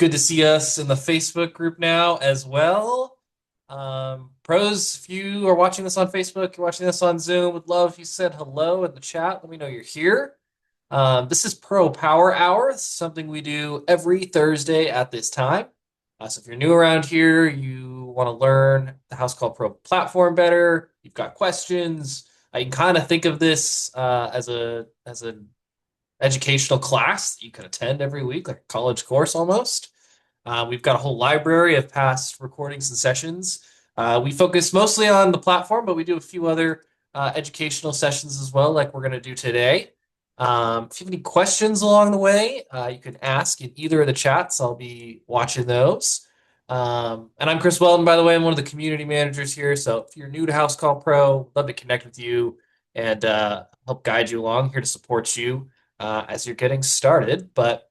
Good to see us in the Facebook group now as well. Pros, if you are watching this on Facebook, you're watching this on Zoom, would love if you said hello in the chat. Let me know you're here. This is Pro Power Hour. This is something we do every Thursday at this time. So if you're new around here, you want to learn the Housecall Pro platform better, you've got questions, you can kind of think of this as an educational class that you can attend every week, like a college course almost. We've got a whole library of past recordings and sessions. We focus mostly on the platform, but we do a few other educational sessions as well, like we're going to do today. If you have any questions along the way, you can ask in either of the chats. I'll be watching those. And I'm Chris Weldon, by the way. I'm one of the community managers here. So if you're new to House Call Pro, love to connect with you and help guide you along here to support you as you're getting started. But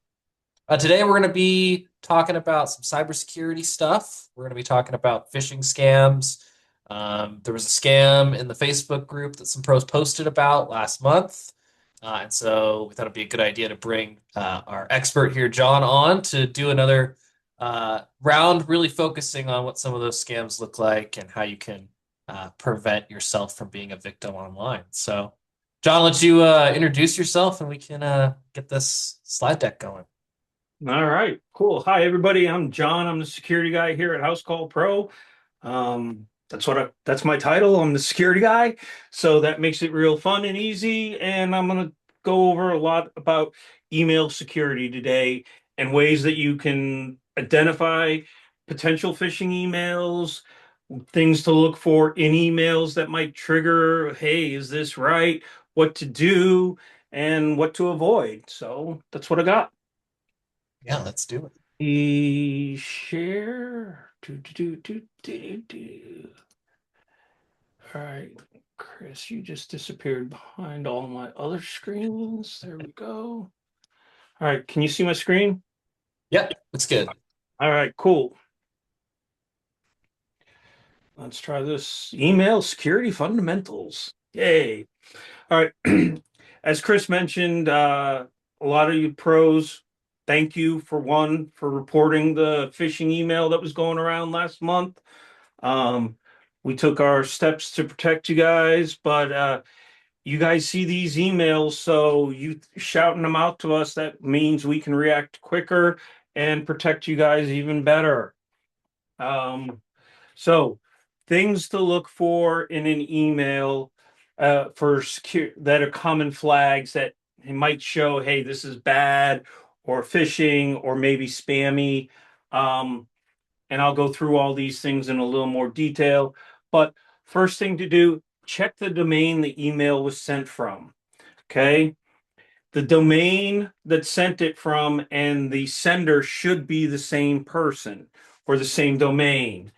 today we're going to be talking about some cybersecurity stuff. We're going to be talking about phishing scams. There was a scam in the Facebook group that some pros posted about last month. And so we thought it'd be a good idea to bring our expert here, John, on to do another round, really focusing on what some of those scams look like and how you can prevent yourself from being a victim online. So, John, I'll let you introduce yourself and we can get this slide deck going. All right, cool. Hi, everybody. I'm John. I'm the security guy here at Housecall Pro. That's my title. I'm the security guy. So that makes it real fun and easy. And I'm going to go over a lot about email security today and ways that you can identify potential phishing emails, things to look for in emails that might trigger, hey, is this right? What to do and what to avoid. So that's what I got. Yeah, let's do it. Share. Do. All right, Chris, you just disappeared behind all my other screens. There we go. All right, can you see my screen? Yep, it's good. All right, cool. Let's try this. Email security fundamentals. Yay. All right. As Chris mentioned, a lot of you pros, thank you for reporting the phishing email that was going around last month. Um, we took our steps to protect you guys, but you guys see these emails, so you shouting them out to us, that means we can react quicker and protect you guys even better. Um, so things to look for in an email for secure that are common flags that it might show, hey, this is bad or phishing or maybe spammy. Um, and I'll go through all these things in a little more detail. But first thing to do, check the domain the email was sent from. Okay. The domain that sent it from and the sender should be the same person or the same domain.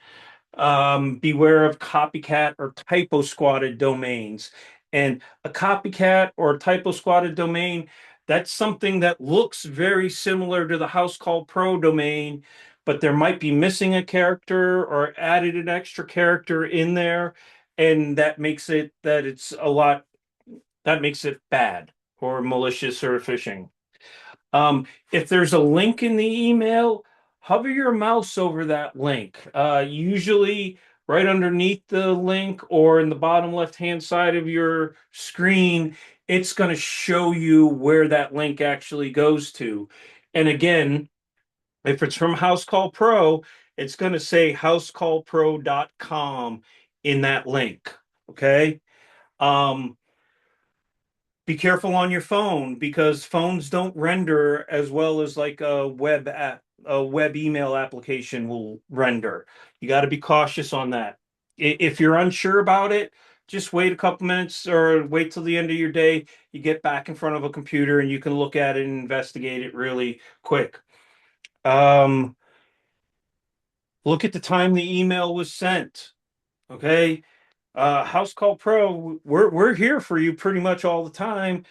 Beware of copycat or typo squatted domains. And a copycat or a typo squatted domain, that's something that looks very similar to the Housecall Pro domain, but there might be missing a character or added an extra character in there, and that makes it bad or malicious or phishing. If there's a link in the email, hover your mouse over that link. Usually right underneath the link or in the bottom left-hand side of your screen, it's going to show you where that link actually goes to. And again, if it's from Housecall Pro, it's going to say housecallpro.com in that link. Okay. Um, be careful on your phone because phones don't render as well as like a web email application will render. You got to be cautious on that. If you're unsure about it, just wait a couple minutes or wait till the end of your day. You get back in front of a computer and you can look at it and investigate it really quick. Um, Look at the time the email was sent. Okay. Housecall Pro, we're here for you pretty much all the time,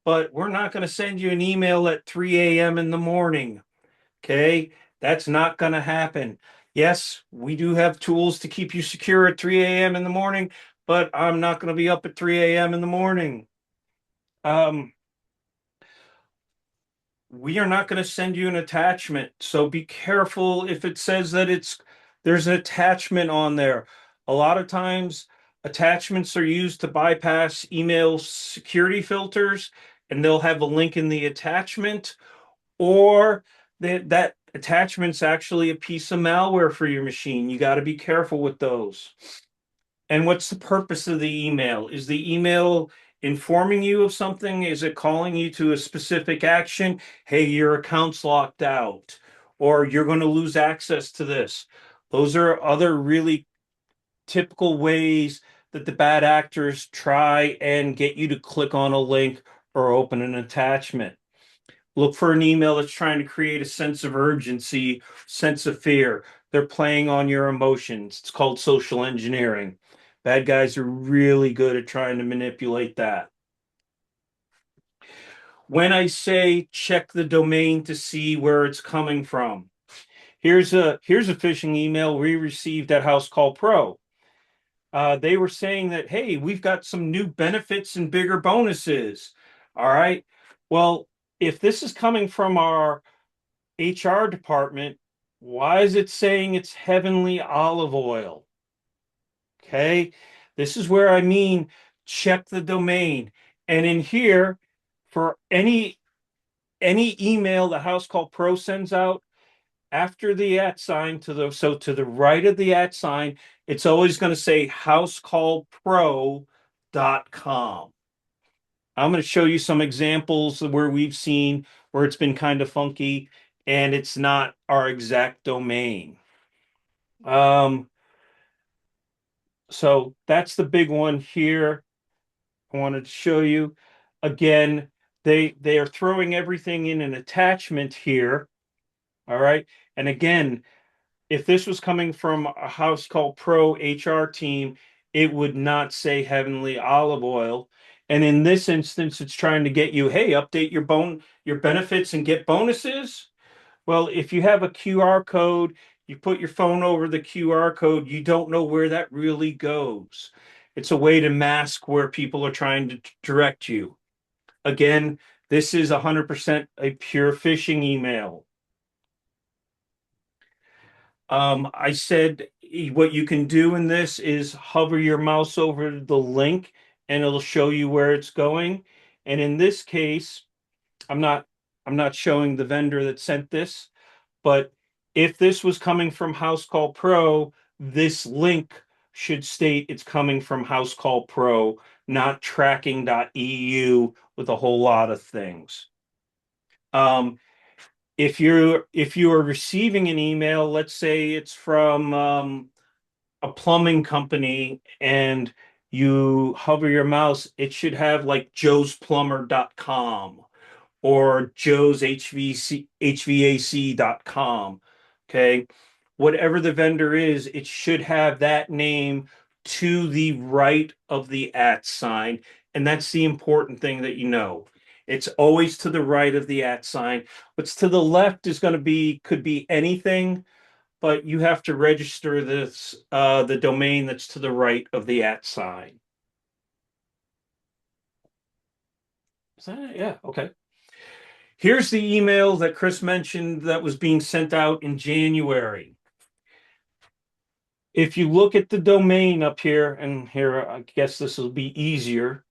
but we're not going to send you an email at 3 a.m. in the morning. Okay, that's not going to happen. Yes, we do have tools to keep you secure at 3 a.m. in the morning, but I'm not going to be up at 3 a.m. in the morning. Um, we are not going to send you an attachment. So be careful if it says that there's an attachment on there. A lot of times attachments are used to bypass email security filters, and they'll have a link in the attachment, or that attachment's actually a piece of malware for your machine. You got to be careful with those. And what's the purpose of the email? Is the email informing you of something? Is it calling you to a specific action? Hey, your account's locked out, or you're going to lose access to this. Those are other really typical ways that the bad actors try and get you to click on a link or open an attachment. Look for an email that's trying to create a sense of urgency, sense of fear. They're playing on your emotions. It's called social engineering. Bad guys are really good at trying to manipulate that. When I say check the domain to see where it's coming from, here's a phishing email we received at Housecall Pro. They were saying that, hey, we've got some new benefits and bigger bonuses. All right. Well, if this is coming from our HR department, why is it saying it's heavenly olive oil? Okay. This is where I mean check the domain. And in here, for any email the Housecall Pro sends out, after the @ sign to the right of the @ sign, it's always going to say housecallpro.com. I'm going to show you some examples of where we've seen where it's been kind of funky and it's not our exact domain. Um, so that's the big one here. I wanted to show you. Again, they are throwing everything in an attachment here. All right. And again, if this was coming from a Housecall Pro HR team, it would not say heavenly olive oil. And in this instance, it's trying to get you, hey, update your benefits and get bonuses. Well, if you have a QR code, you put your phone over the QR code, you don't know where that really goes. It's a way to mask where people are trying to direct you. Again, this is 100% a pure phishing email. I said what you can do in this is hover your mouse over the link and it'll show you where it's going. And in this case, I'm not I'm not showing the vendor that sent this, but if this was coming from Housecall Pro, this link should state it's coming from Housecall Pro, not tracking.eu with a whole lot of things. Um, if you are receiving an email, let's say it's from a plumbing company and you hover your mouse, it should have like joesplumber.com or joeshvac.com. Okay. Whatever the vendor is, it should have that name to the right of the @ sign. And that's the important thing that you know. It's always to the right of the @ sign. What's to the left is going to be, could be anything, but you have to register the domain that's to the right of the @ sign. Is that it? Yeah. Okay. Here's the email that Chris mentioned that was being sent out in January. If you look at the domain up here, and here, I guess this will be easier.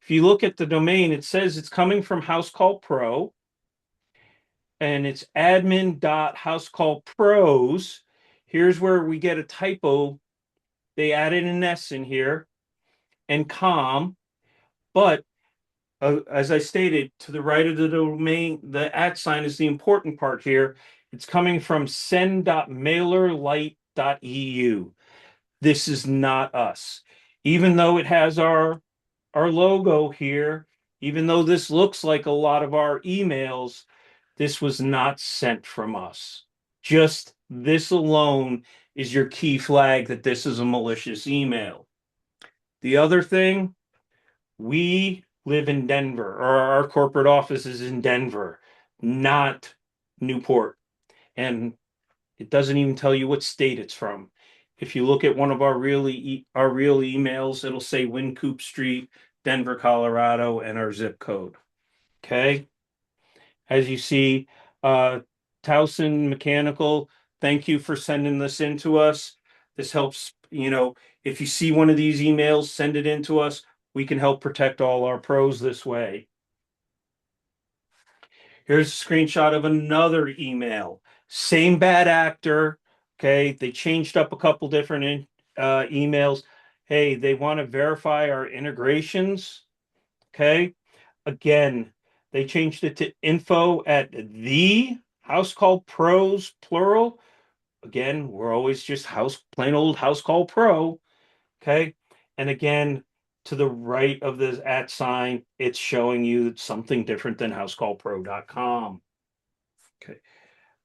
If you look at the domain, it says it's coming from Housecall Pro, and it's admin.housecallpros. Here's where we get a typo. They added an S in here and com, but as I stated, to the right of the domain, the @ sign is the important part here. It's coming from send.mailerlite.eu. This is not us. Even though it has our logo here, even though this looks like a lot of our emails, this was not sent from us. Just this alone is your key flag that this is a malicious email. The other thing, we live in Denver, or our corporate office is in Denver, not Newport. And it doesn't even tell you what state it's from. If you look at one of our real emails, it'll say Wincoop Street, Denver, Colorado, and our zip code. Okay. As you see, Towson Mechanical, thank you for sending this in to us. This helps, if you see one of these emails, send it in to us. We can help protect all our pros this way. Here's a screenshot of another email. Same bad actor. Okay. They changed up a couple different emails. Hey, they want to verify our integrations. Okay. Again, they changed it to info at the house call pros, plural. Again, we're always just plain old house call pro. Okay. And again, to the right of the at sign, it's showing you something different than housecallpro.com. Okay.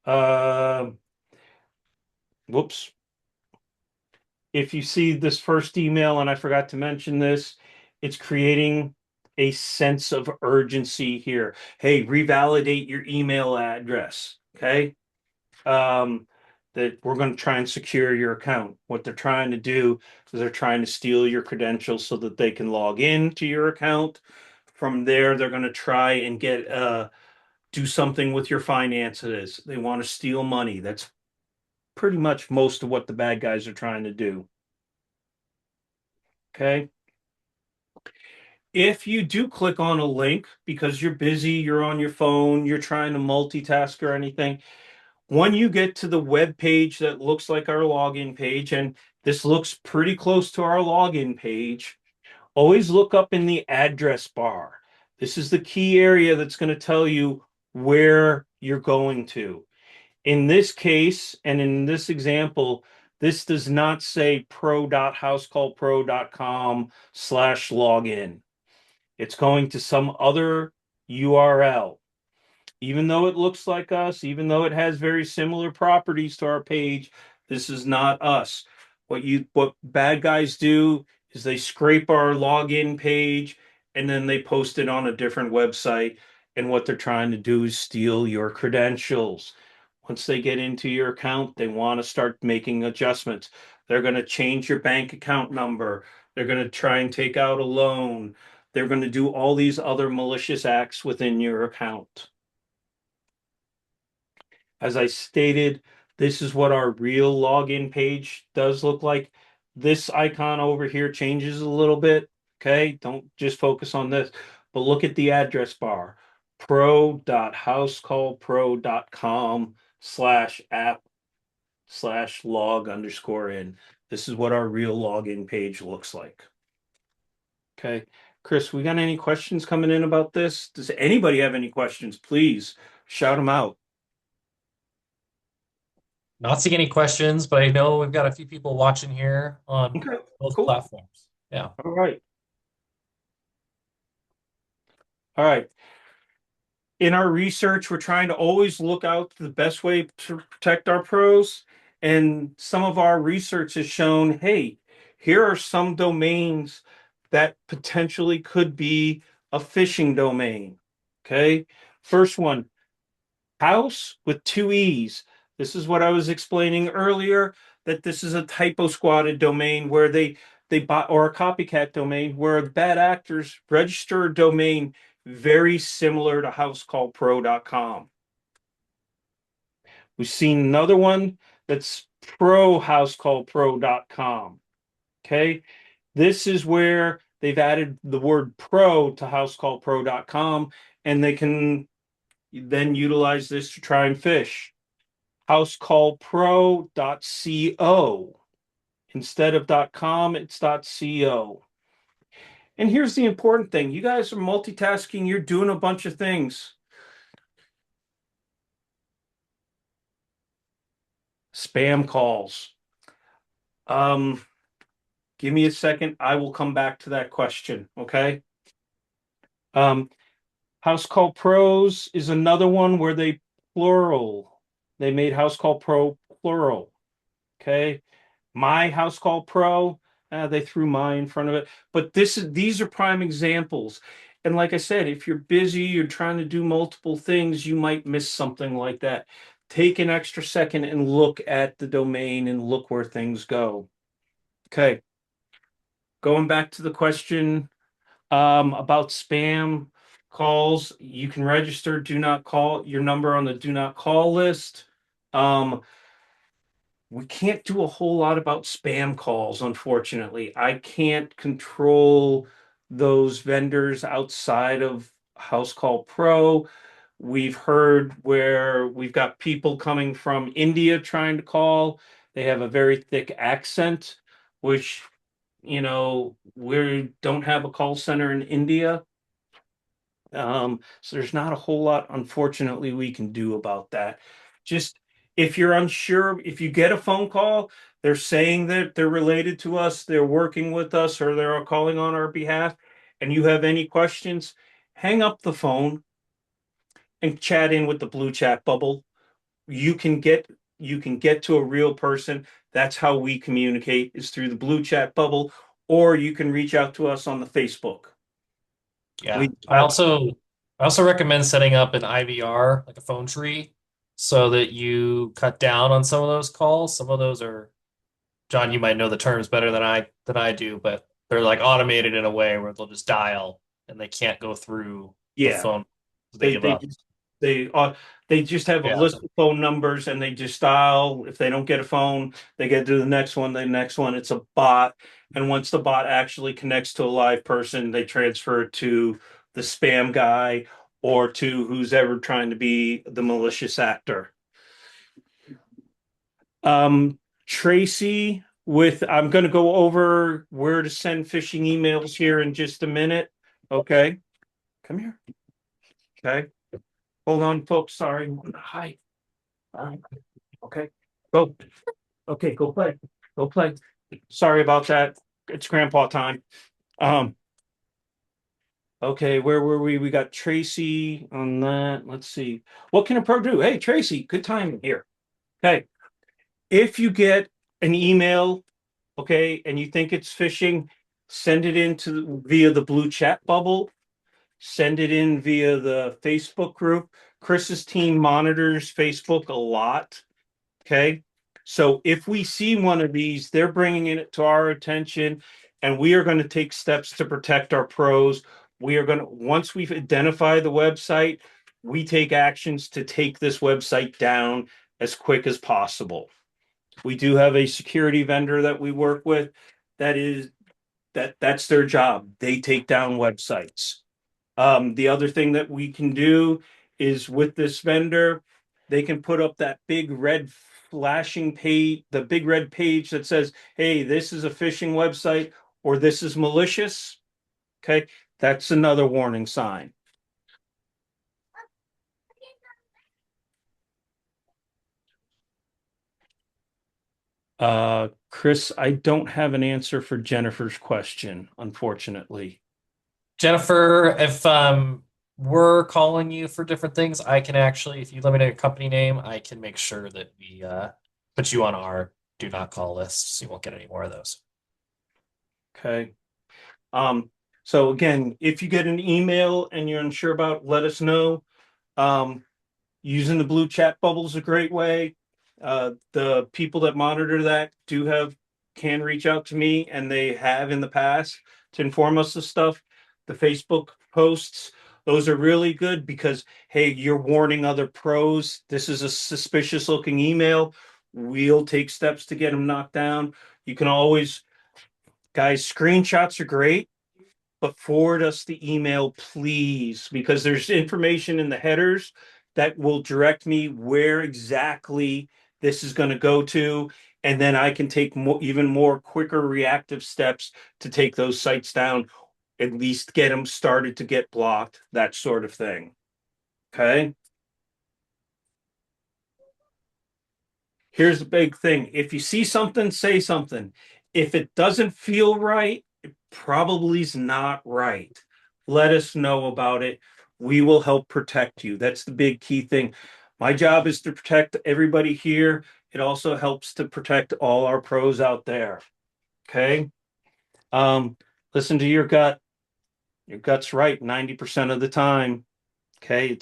Um, Whoops. If you see this first email, and I forgot to mention this, it's creating a sense of urgency here. Hey, revalidate your email address. Okay. Um, that we're going to try and secure your account. What they're trying to do is they're trying to steal your credentials so that they can log into your account. From there, they're going to try and do something with your finances. They want to steal money. That's pretty much most of what the bad guys are trying to do. Okay. If you do click on a link because you're busy, you're on your phone, you're trying to multitask or anything, when you get to the web page that looks like our login page, and this looks pretty close to our login page, always look up in the address bar. This is the key area that's going to tell you where you're going to. In this case, and in this example, this does not say pro.housecallpro.com/login. It's going to some other URL. Even though it looks like us, even though it has very similar properties to our page, this is not us. What bad guys do is they scrape our login page and then they post it on a different website. And what they're trying to do is steal your credentials. Once they get into your account, they want to start making adjustments. They're going to change your bank account number. They're going to try and take out a loan. They're going to do all these other malicious acts within your account. As I stated, this is what our real login page does look like. This icon over here changes a little bit. Okay, don't just focus on this, but look at the address bar, pro.housecallpro.com/app/log_in. This is what our real login page looks like. Okay, Chris, we got any questions coming in about this? Does anybody have any questions? Please shout them out. Not seeing any questions, but I know we've got a few people watching here on Okay, both cool. platforms. Yeah. All right. All right. In our research, we're trying to always look out for the best way to protect our pros. And some of our research has shown, hey, here are some domains that potentially could be a phishing domain. Okay. First one, house with two E's. This is what I was explaining earlier, that this is a typo squatted domain where they buy, or a copycat domain where bad actors register a domain very similar to housecallpro.com. We've seen another one that's pro-housecallpro.com. Okay. This is where they've added the word pro to housecallpro.com, and they can then utilize this to try and fish. Housecallpro.co. Instead of .com, it's .co. And here's the important thing. You guys are multitasking. You're doing a bunch of things. Spam calls. Um, Give me a second. I will come back to that question. Okay. Um, House Call Pros is another one where they plural. They made House Call Pro plural. Okay. My House Call Pro, they threw my in front of it. But these are prime examples. And like I said, if you're busy, you're trying to do multiple things, you might miss something like that. Take an extra second and look at the domain and look where things go. Okay. Going back to the question about spam. calls. You can register do not call your number on the do not call list. Um, we can't do a whole lot about spam calls, unfortunately. I can't control those vendors outside of Housecall Pro. We've heard where we've got people coming from India trying to call. They have a very thick accent, which, we don't have a call center in India. So there's not a whole lot, unfortunately, we can do about that. Just if you're unsure, if you get a phone call, they're saying that they're related to us, they're working with us, or they're calling on our behalf, and you have any questions, hang up the phone and chat in with the blue chat bubble. You can get you can get to a real person. That's how we communicate is through the blue chat bubble, or you can reach out to us on the Facebook. Yeah. We I also recommend setting up an IVR, like a phone tree, so that you cut down on some of those calls. Some of those are, John, you might know the terms better than I do, but they're like automated in a way where they'll just dial and they can't go through the yeah. phone. They They give they up. just they just have a Yeah. list of phone numbers and they just dial. If they don't get a phone, they get to the next one, the next one. It's a bot. And once the bot actually connects to a live person, they transfer it to the spam guy or to who's ever trying to be the malicious actor. Tracy, I'm going to go over where to send phishing emails here in just a minute. Okay, come here. Okay. Hold on, folks. Sorry. Hi. All right. Okay. Go. Okay, go play. Go play. Sorry about that. It's grandpa time. Um, okay, where were we? We got Tracy on that. Let's see. What can a pro do? Hey, Tracy, good timing here. Okay. If you get an email, okay, and you think it's phishing, send it via the blue chat bubble, send it in via the Facebook group. Chris's team monitors Facebook a lot. Okay. So if we see one of these, they're bringing it to our attention, and we are going to take steps to protect our pros. Once we've identified the website, we take actions to take this website down as quick as possible. We do have a security vendor that we work with that is that's their job. They take down websites. The other thing that we can do is with this vendor, they can put up that big red flashing page, the big red page that says, hey, this is a phishing website or this is malicious. Okay. That's another warning sign. Chris, I don't have an answer for Jennifer's question, unfortunately. Jennifer, if we're calling you for different things, I can actually, if you let me know your company name, I can make sure that we put you on our do not call list so you won't get any more of those. Okay. Um, so again, if you get an email and you're unsure about, let us know. Um, Using the blue chat bubble is a great way. The people that monitor that can reach out to me, and they have in the past to inform us of stuff. The Facebook posts, those are really good because, hey, you're warning other pros. This is a suspicious looking email. We'll take steps to get them knocked down. You can always, guys, screenshots are great, but forward us the email, please, because there's information in the headers that will direct me where exactly this is going to go to. And then I can take even more quicker reactive steps to take those sites down, at least get them started to get blocked, that sort of thing. Okay. Here's the big thing. If you see something, say something. If it doesn't feel right, it probably is not right. Let us know about it. We will help protect you. That's the big key thing. My job is to protect everybody here. It also helps to protect all our pros out there. Okay. Um, Listen to your gut. Your gut's right 90% of the time. Okay.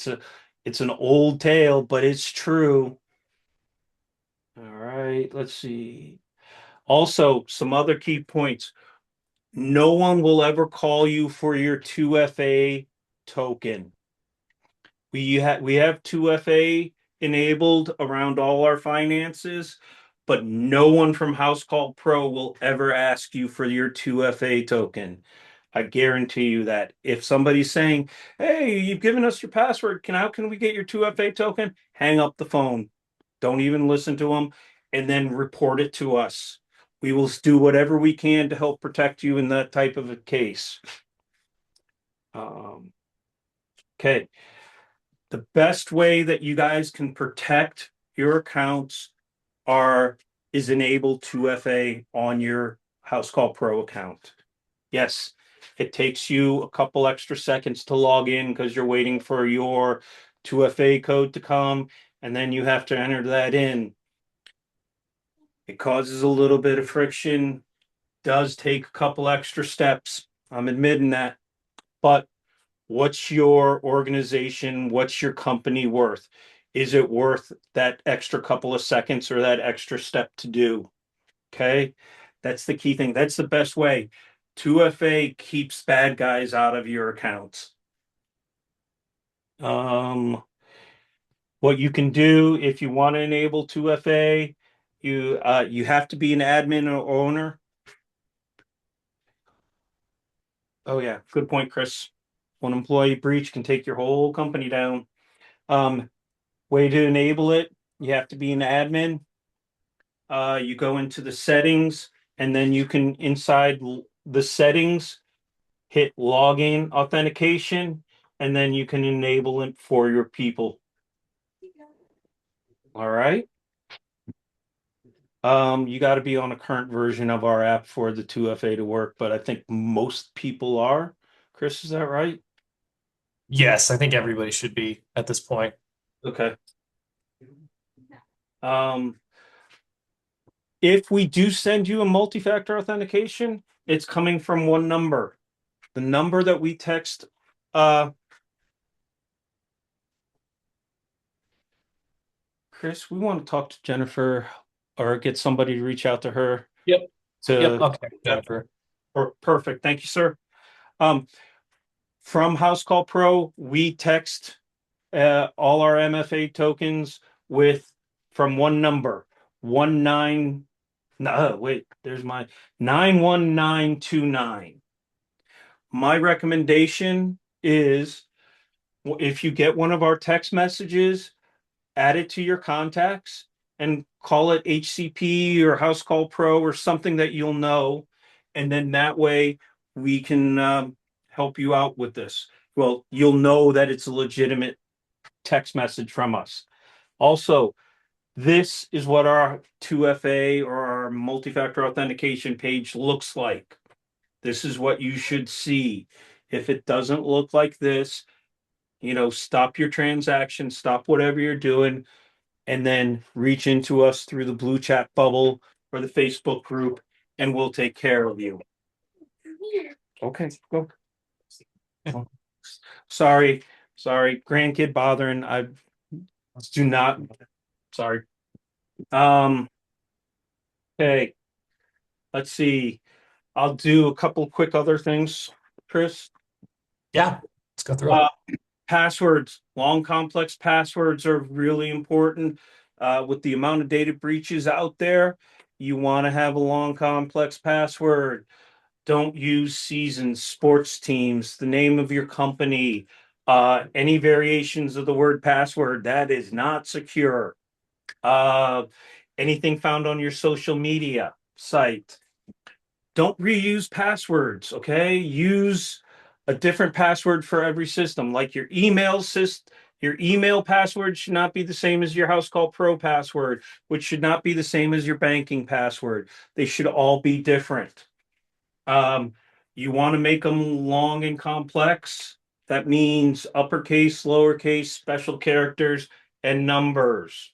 It's an old tale, but it's true. All right, let's see. Also, some other key points. No one will ever call you for your 2FA token. We have 2FA enabled around all our finances, but no one from Housecall Pro will ever ask you for your 2FA token. I guarantee you that. If somebody's saying, "Hey, you've given us your password, how can we get your 2FA token?" Hang up the phone. Don't even listen to them, and then report it to us. We will do whatever we can to help protect you in that type of a case. Um, okay. The best way that you guys can protect your accounts are is enable 2FA on your Housecall Pro account. Yes, it takes you a couple extra seconds to log in because you're waiting for your 2FA code to come, and then you have to enter that in. It causes a little bit of friction, does take a couple extra steps. I'm admitting that, but what's your organization, what's your company worth? Is it worth that extra couple of seconds or that extra step to do? Okay. That's the key thing. That's the best way. 2FA keeps bad guys out of your accounts. Um, what you can do if you want to enable 2FA, you have to be an admin or owner. Oh yeah, good point, Chris. One employee breach can take your whole company down. Um, Way to enable it, you have to be an admin. You go into the settings, and then you can, inside the settings, hit login authentication, and then you can enable it for your people. All right. You got to be on a current version of our app for the 2FA to work, but I think most people are. Chris, is that right? Yes, I think everybody should be at this point. Okay. Um, if we do send you a multi-factor authentication, it's coming from one number. The number that we text, uh, Chris, we want to talk to Jennifer or get somebody to reach out to her Yep. Yep. to, I'll connect yeah, Jennifer. perfect. Thank you, sir. Um, from Housecall Pro, we text all our MFA tokens with from one number, one nine. No, wait, there's my 91929. My recommendation is if you get one of our text messages, add it to your contacts and call it HCP or Housecall Pro or something that you'll know. And then that way we can help you out with this. Well, you'll know that it's a legitimate text message from us. Also, this is what our 2FA or our multi-factor authentication page looks like. This is what you should see. If it doesn't look like this, stop your transaction, stop whatever you're doing, and then reach into us through the blue chat bubble or the Facebook group, and we'll take care of you. Okay, go. Sorry, sorry, grandkid bothering. I do not. Sorry. Um. Okay. Let's see. I'll do a couple quick other things, Chris. Yeah, let's go through Uh, them. Passwords, long complex passwords are really important. With the amount of data breaches out there, you want to have a long complex password. Don't use seasons, sports teams, the name of your company, any variations of the word password. That is not secure. Uh, Anything found on your social media site. Don't reuse passwords, okay? Use a different password for every system. Like your email password should not be the same as your Housecall Pro password, which should not be the same as your banking password. They should all be different. Um, you want to make them long and complex. That means uppercase, lowercase, special characters, and numbers.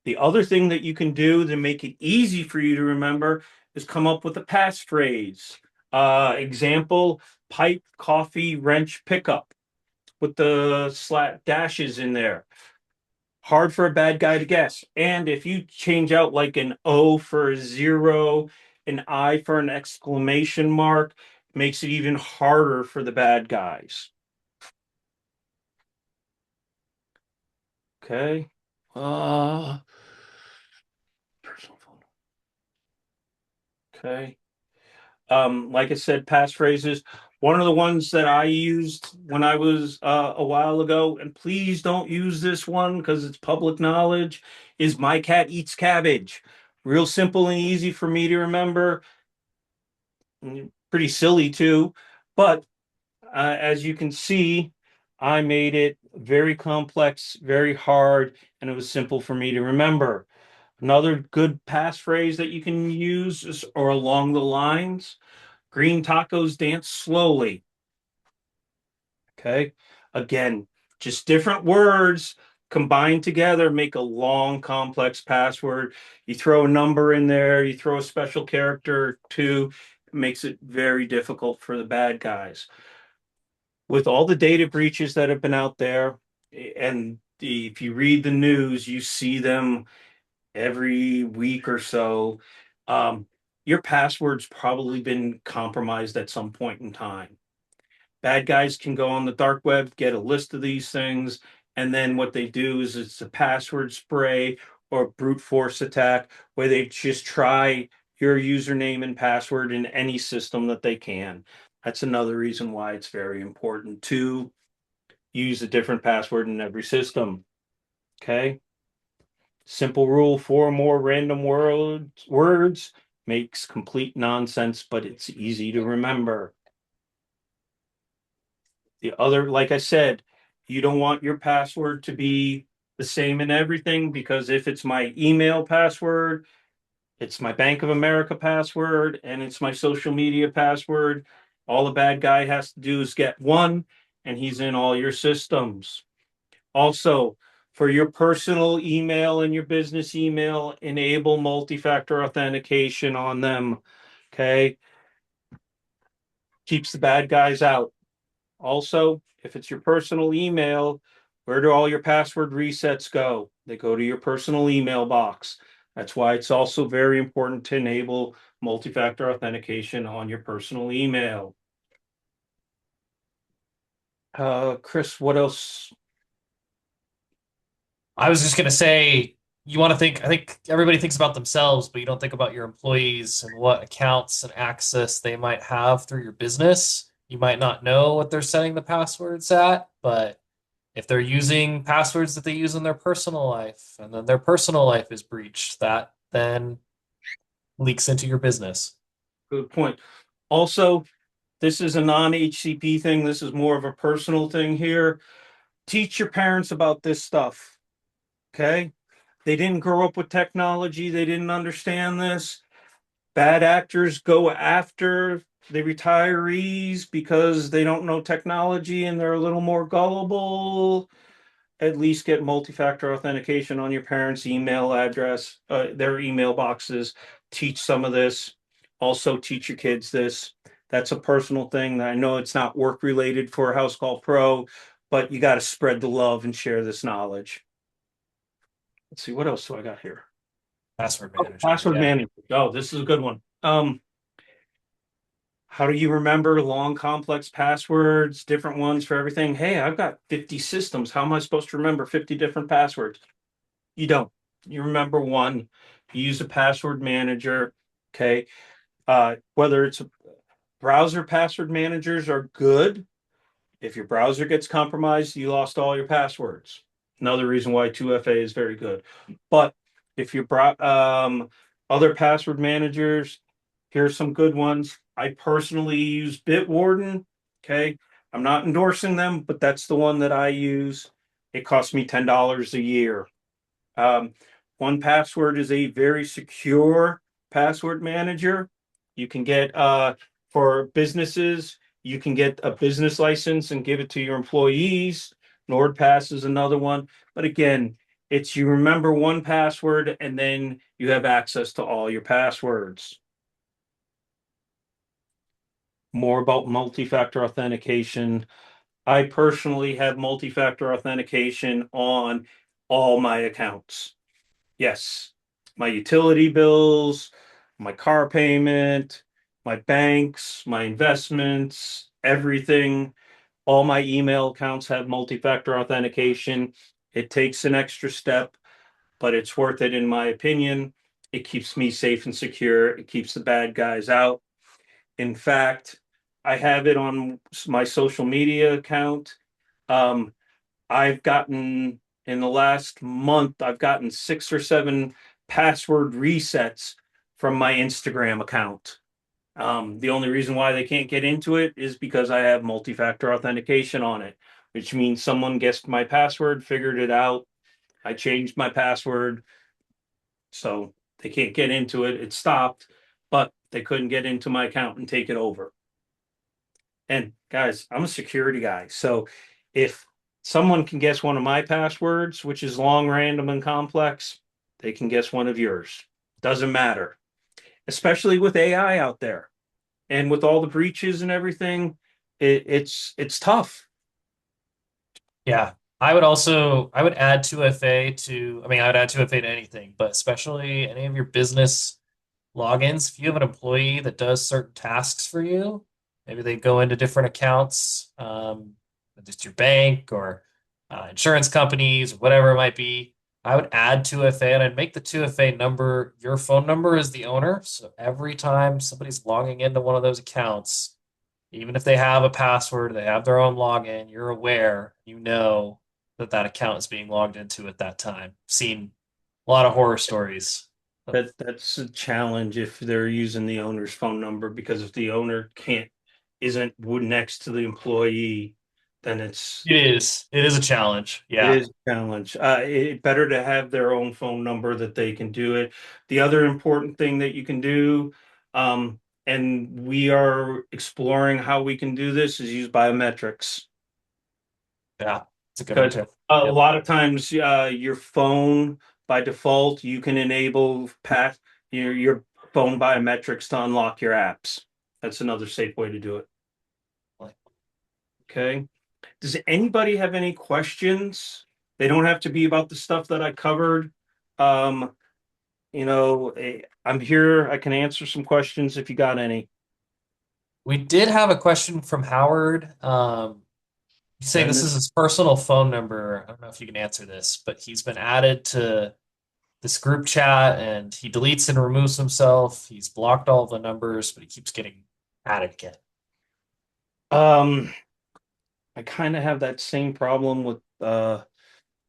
The other thing that you can do to make it easy for you to remember is come up with a passphrase. Example, pipe, coffee, wrench, pickup with the slat dashes in there. Hard for a bad guy to guess. And if you change out like an O for a zero, an I for an exclamation mark, makes it even harder for the bad guys. Okay. Uh, Personal phone. Okay. Like I said, passphrases. One of the ones that I used when I was a while ago, and please don't use this one because it's public knowledge, is my cat eats cabbage. Real simple and easy for me to remember. Pretty silly too, but as you can see, I made it very complex, very hard, and it was simple for me to remember. Another good passphrase that you can use is or along the lines, green tacos dance slowly. Okay. Again, just different words combined together make a long, complex password. You throw a number in there, you throw a special character too, it makes it very difficult for the bad guys. With all the data breaches that have been out there, and if you read the news, you see them every week or so. Um, your password's probably been compromised at some point in time. Bad guys can go on the dark web, get a list of these things, and then what they do is it's a password spray or brute force attack where they just try your username and password in any system that they can. That's another reason why it's very important to use a different password in every system. Okay. Simple rule: four or more random words makes complete nonsense, but it's easy to remember. The other, like I said, you don't want your password to be the same in everything because if it's my email password, it's my Bank of America password, and it's my social media password, all the bad guy has to do is get one, and he's in all your systems. Also, for your personal email and your business email, enable multi-factor authentication on them. Okay. Keeps the bad guys out. Also, if it's your personal email, where do all your password resets go? They go to your personal email box. That's why it's also very important to enable multi-factor authentication on your personal email. Chris, what else? I was just gonna say, you want to think, I think everybody thinks about themselves, but you don't think about your employees and what accounts and access they might have through your business. You might not know what they're setting the passwords at, but if they're using passwords that they use in their personal life and then their personal life is breached, that then leaks into your business. Good point. Also, this is a non-HCP thing. This is more of a personal thing here. Teach your parents about this stuff. Okay. They didn't grow up with technology. They didn't understand this. Bad actors go after the retirees because they don't know technology and they're a little more gullible. At least get multi-factor authentication on your parents' email address, their email boxes. Teach some of this. Also, teach your kids this. That's a personal thing. I know it's not work related for Housecall Pro, but you got to spread the love and share this knowledge. Let's see, what else do I got here? Password Oh, manager, password yeah. management. Oh, this is a good one. How do you remember long, complex passwords, different ones for everything? Hey, I've got 50 systems. How am I supposed to remember 50 different passwords? You don't. You remember one. You use a password manager. Okay. Whether it's a browser password managers are good. If your browser gets compromised, you lost all your passwords. Another reason why 2FA is very good. But if you brought other password managers, here's some good ones. I personally use Bitwarden. Okay. I'm not endorsing them, but that's the one that I use. It costs me $10 a year. Um, One Password is a very secure password manager. You can get for businesses, you can get a business license and give it to your employees. NordPass is another one. But again, it's you remember one password and then you have access to all your passwords. More about multi-factor authentication. I personally have multi-factor authentication on all my accounts. Yes, my utility bills, my car payment, my banks, my investments, everything. All my email accounts have multi-factor authentication. It takes an extra step, but it's worth it in my opinion. It keeps me safe and secure. It keeps the bad guys out. In fact, I have it on my social media account. Um, I've gotten in the last month, I've gotten 6 or 7 password resets from my Instagram account. The only reason why they can't get into it is because I have multi-factor authentication on it, which means someone guessed my password, figured it out. I changed my password, so they can't get into it. It stopped, but they couldn't get into my account and take it over. And guys, I'm a security guy. So if someone can guess one of my passwords, which is long, random, and complex, they can guess one of yours. Doesn't matter, especially with AI out there and with all the breaches and everything. It's tough. Yeah. I would add 2FA to, I mean, I would add 2FA to anything, but especially any of your business logins. If you have an employee that does certain tasks for you, maybe they go into different accounts, just your bank or insurance companies, or whatever it might be. I would add 2FA and I'd make the 2FA number your phone number as the owner. So every time somebody's logging into one of those accounts, even if they have a password, they have their own login, you're aware, you know that that account is being logged into at that time. Seen a lot of horror stories. That's a challenge if they're using the owner's phone number because if the owner can't isn't next to the employee, then It is a challenge. it Yeah. is a challenge. Better to have their own phone number that they can do it. The other important thing that you can do, and we are exploring how we can do this, is use biometrics. Yeah. It's a good one Because too. a Yep. lot of times, your phone by default, you can enable your phone biometrics to unlock your apps. That's another safe way to do it. Okay. Does anybody have any questions? They don't have to be about the stuff that I covered. Um, I'm here. I can answer some questions if you got any. We did have a question from Howard. He's saying And this is his personal phone number. I don't know if you can answer this, but he's been added to this group chat and he deletes and removes himself. He's blocked all the numbers, but he keeps getting added again. um, I kind of have that same problem with a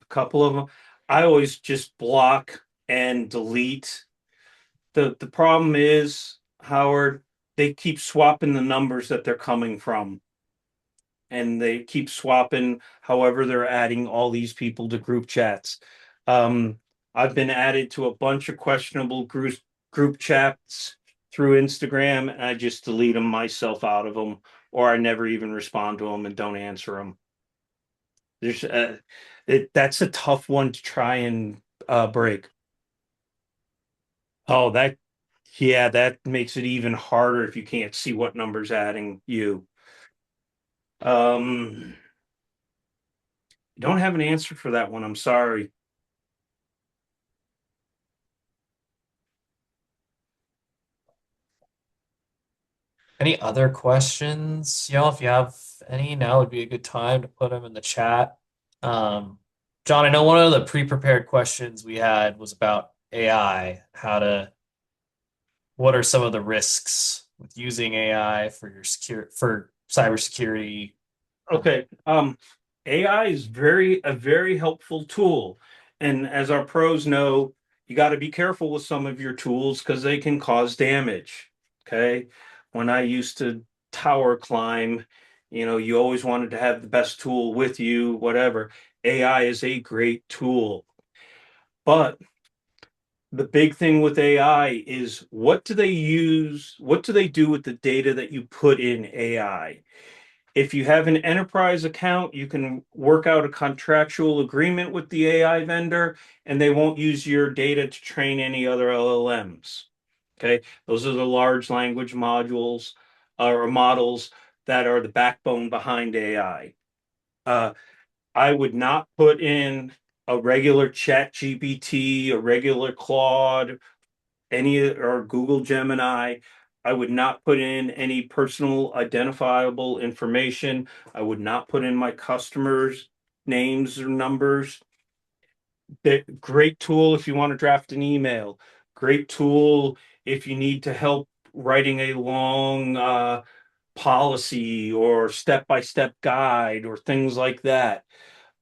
couple of them. I always just block and delete. The problem is, Howard, they keep swapping the numbers that they're coming from, and they keep swapping however they're adding all these people to group chats. Um, I've been added to a bunch of questionable group chats through Instagram, and I just delete them myself out of them, or I never even respond to them and don't answer them. There's that's a tough one to try and break. Oh, yeah, that makes it even harder if you can't see what number's adding you. Um, don't have an answer for that one. I'm sorry. Any other questions? Y'all, if you have any, now would be a good time to put them in the chat. Um, John, I know one of the pre-prepared questions we had was about AI, what are some of the risks with using AI for your for cybersecurity? Um, Okay. AI is a very helpful tool. And as our pros know, you got to be careful with some of your tools because they can cause damage. Okay. When I used to tower climb, you always wanted to have the best tool with you, whatever. AI is a great tool. But the big thing with AI is what do they use? What do they do with the data that you put in AI? If you have an enterprise account, you can work out a contractual agreement with the AI vendor, and they won't use your data to train any other LLMs. Okay, those are the large language modules or models that are the backbone behind AI. I would not put in a regular Chat GPT, a regular Claude, any or Google Gemini. I would not put in any personal identifiable information. I would not put in my customers' names or numbers. Great tool if you want to draft an email. Great tool if you need to help writing a long policy or step-by-step guide or things like that.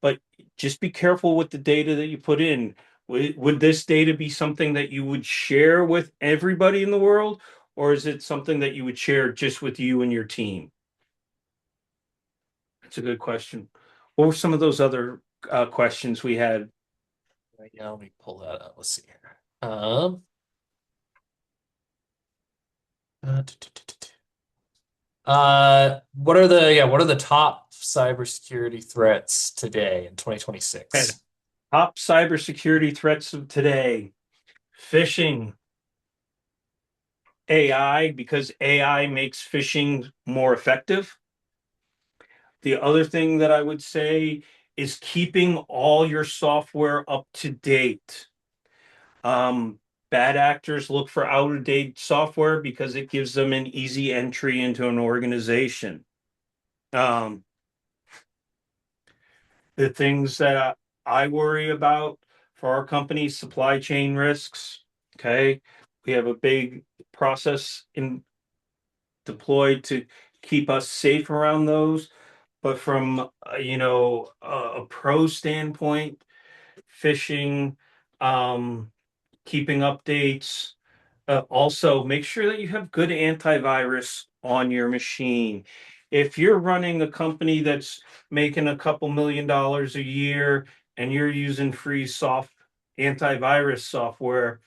But just be careful with the data that you put in. Would this data be something that you would share with everybody in the world, or is it something that you would share just with you and your team? That's a good question. What were some of those other questions we had? Yeah, let me pull that up. Let's see here. What are the top cybersecurity threats today in Okay. 2026? Top cybersecurity threats of today: phishing, AI, because AI makes phishing more effective. The other thing that I would say is keeping all your software up to date. Um, Bad actors look for out-of-date software because it gives them an easy entry into an organization. Um, the things that I worry about for our company, supply chain risks. Okay. We have a big process deployed to keep us safe around those. But from a pro standpoint, phishing, um, keeping updates. Also, make sure that you have good antivirus on your machine. If you're running a company that's making a couple $1 million a year and you're using free soft antivirus software,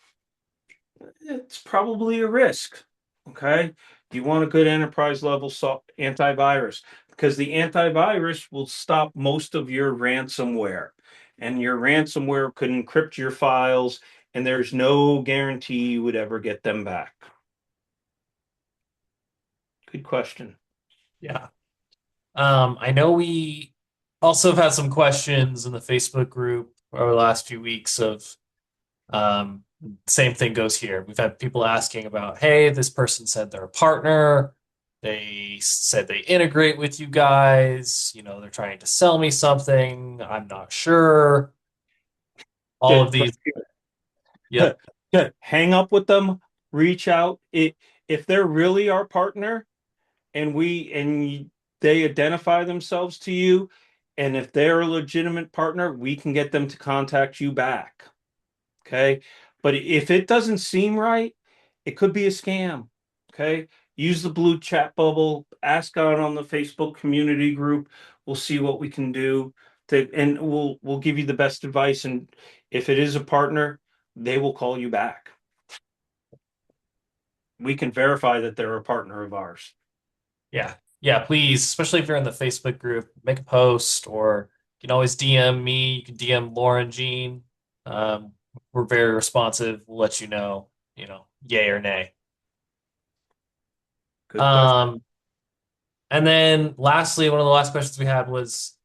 it's probably a risk. Okay. You want a good enterprise level antivirus because the antivirus will stop most of your ransomware, and your ransomware could encrypt your files, and there's no guarantee you would ever get them back. Good question. Yeah. I know we also have had some questions in the Facebook group over the last few weeks of um, same thing goes here. We've had people asking about, hey, this person said they're a partner. They said they integrate with you guys. They're trying to sell me something. I'm not sure. All of Good. these. Yep. Good. Hang up with them, reach out. If they're really our partner, and they identify themselves to you, and if they're a legitimate partner, we can get them to contact you back. Okay. But if it doesn't seem right, it could be a scam. Okay. Use the blue chat bubble, ask out on the Facebook community group. We'll see what we can do and we'll give you the best advice. And if it is a partner, they will call you back. We can verify that they're a partner of ours. Yeah. Yeah, please, especially if you're in the Facebook group, make a post or you can always DM me. You can DM Lauren Jean. Um, we're very responsive. We'll let yay or nay. Good question. Um, and then lastly, one of the last questions we had was,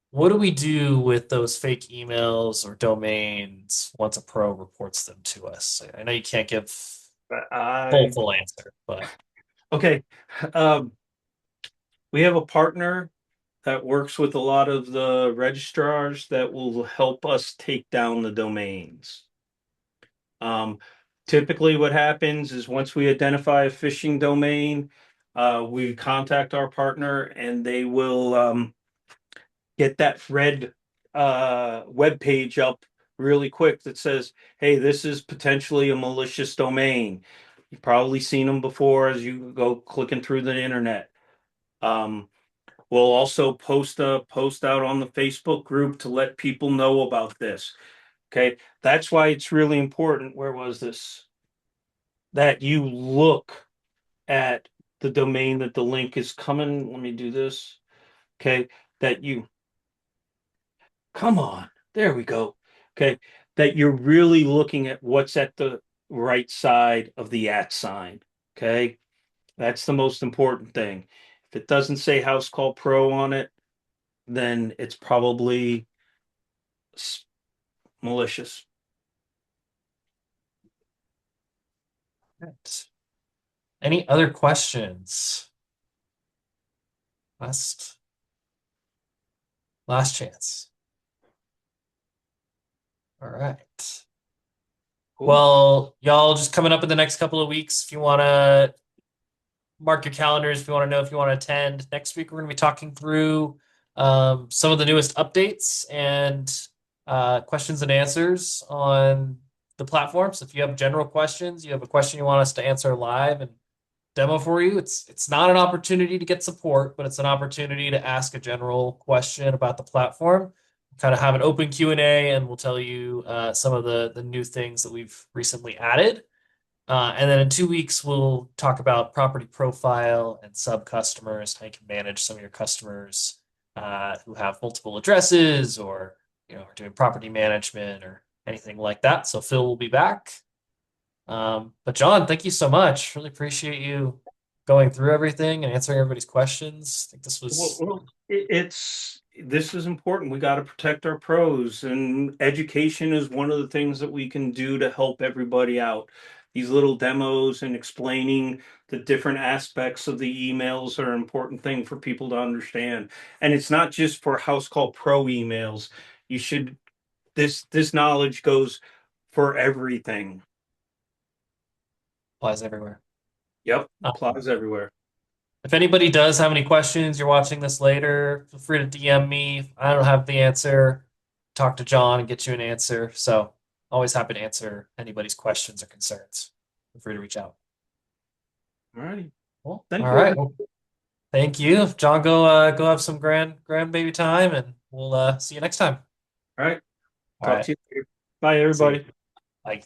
what do we do with those fake emails or domains once a pro reports them to us? I know you can't give I full answer, but okay. Um, we have a partner that works with a lot of the registrars that will help us take down the domains. Um, Typically, what happens is once we identify a phishing domain, we contact our partner and they will get that red web page up really quick that says, hey, this is potentially a malicious domain. You've probably seen them before as you go clicking through the internet. Um, we'll also post a post out on the Facebook group to let people know about this. Okay, that's why it's really important. Where was this? That you look at the domain that the link is coming. Let me do this. Okay, that you come on. There we go. Okay, that you're really looking at what's at the right side of the at sign. Okay, that's the most important thing. If it doesn't say Housecall Pro on it, then it's probably malicious. any other questions? Last last chance. All right. Cool. Well, y'all just coming up in the next couple of weeks. If you want to mark your calendars, if you want to know if you want to attend, next week we're going to be talking through some of the newest updates and questions and answers on the platform. So if you have general questions, you have a question you want us to answer live and demo for you, it's not an opportunity to get support, but it's an opportunity to ask a general question about the platform. Kind of have an open Q&A, and we'll tell you some of the new things that we've recently added. And then in 2 weeks, we'll talk about property profile and sub customers, how you can manage some of your customers who have multiple addresses or are doing property management or anything like that. So Phil will be back. But John, thank you so much. Really appreciate you going through everything and answering everybody's questions. I think this Well, was well, this is important. We got to protect our pros, and education is one of the things that we can do to help everybody out. These little demos and explaining the different aspects of the emails are an important thing for people to understand. And it's not just for Housecall Pro emails. You should this knowledge goes for everything. applies everywhere. Yep, Um, applies everywhere. if anybody does have any questions, you're watching this later, feel free to DM me. If I don't have the answer, talk to John and get you an answer. So always happy to answer anybody's questions or concerns. Feel free to reach out. All right. Cool. Thank All you, right. everyone. Well, thank you. John, go have some grandbaby time and we'll see you next time. All right. All Talk right. to you later. Bye, See you. everybody. Bye.